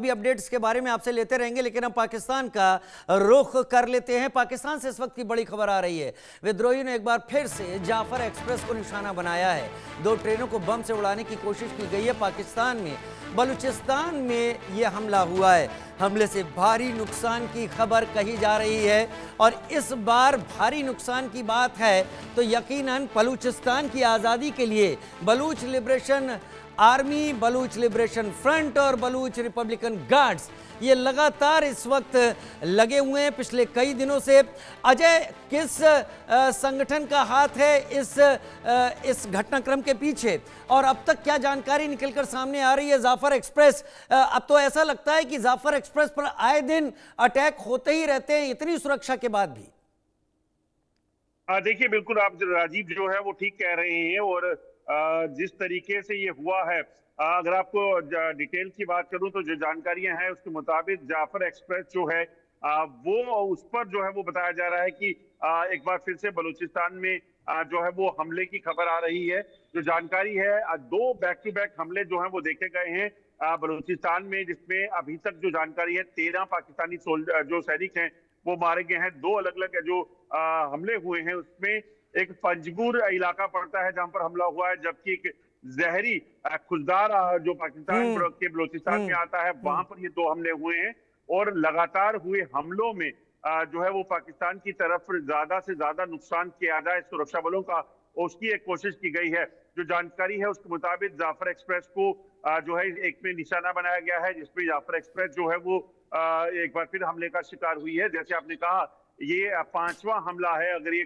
भी अपडेट्स के बारे में आपसे लेते रहेंगे, लेकिन हम पाकिस्तान का रुख कर लेते हैं। पाकिस्तान से इस वक्त की बड़ी खबर आ रही है। विद्रोहियों ने एक बार फिर से जाफर एक्सप्रेस को निशाना बनाया है। 2 ट्रेनों को बम से उड़ाने की कोशिश की गई है। पाकिस्तान में बलूचिस्तान में यह हमला हुआ है। हमले से भारी नुकसान की खबर कही जा रही है और इस बार भारी नुकसान की बात है तो यकीनन बलूचिस्तान की आज़ादी के लिए Baloch liberation army, Baloch liberation front और बलूच रिपब्लिकन गार्ड्स ये लगातार इस वक्त लगे हुए हैं पिछले कई दिनों से। अजय, किस संगठन का हाथ है इस घटनाक्रम के पीछे और अब तक क्या जानकारी निकलकर सामने आ रही है? जाफर एक्सप्रेस, अब तो ऐसा लगता है कि जाफर एक्सप्रेस पर आए दिन अटैक होते ही रहते हैं, इतनी सुरक्षा के बाद भी। देखिए, बिल्कुल आप राजीव जो है वो ठीक कह रहे हैं। और जिस तरीके से ये हुआ है, अगर आपको डिटेल की बात करूं तो जो जानकारियां हैं उसके मुताबिक जाफर एक्सप्रेस जो है वो उस पर जो है वो बताया जा रहा है कि एक बार फिर से बलूचिस्तान में जो है वो हमले की खबर आ रही है। जो जानकारी है, 2 बैक टू बैक हमले जो है वो देखे गए हैं बलूचिस्तान में, जिसमें अभी तक जो जानकारी है 13 पाकिस्तानी जो सैनिक हैं वो मारे गए हैं। 2 अलग अलग जो हमले हुए हैं उसमें एक पंजगुर इलाका पड़ता है जहां पर हमला हुआ है, जबकि एक जहरी खुजदार जो पाकिस्तान के बलूचिस्तान में आता है वहां पर ये 2 हमले हुए हैं। और लगातार हुए हमलों में जो है वो पाकिस्तान की तरफ ज्यादा से ज्यादा नुकसान किया जाए सुरक्षा बलों का, उसकी एक कोशिश की गई है। जो जानकारी है उसके मुताबिक जाफर एक्सप्रेस को जो है एक में निशाना बनाया गया है, जिसमें जाफर एक्सप्रेस जो है वो एक बार फिर हमले का शिकार हुई है। जैसे आपने कहा, ये 5वां हमला है। अगर ये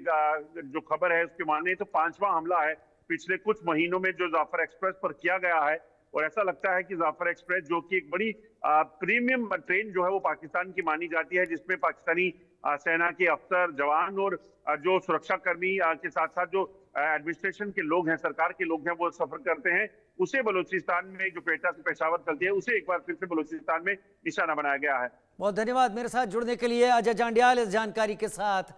जो खबर है उसके माने तो 5वां हमला है पिछले कुछ महीनों में जो जाफर एक्सप्रेस पर किया गया है। और ऐसा लगता है कि जाफर एक्सप्रेस जो कि एक बड़ी प्रीमियम ट्रेन जो है वो पाकिस्तान की मानी जाती है, जिसमें पाकिस्तानी सेना के अफसर, जवान और जो सुरक्षाकर्मी के साथ साथ जो एडमिनिस्ट्रेशन के लोग हैं, सरकार के लोग हैं, वो सफर करते हैं, उसे बलूचिस्तान में जो पेटा से पेशावर चलती है उसे एक बार फिर से बलूचिस्तान में निशाना बनाया गया है। बहुत धन्यवाद मेरे साथ जुड़ने के लिए अजय जांडियाल, इस जानकारी के साथ।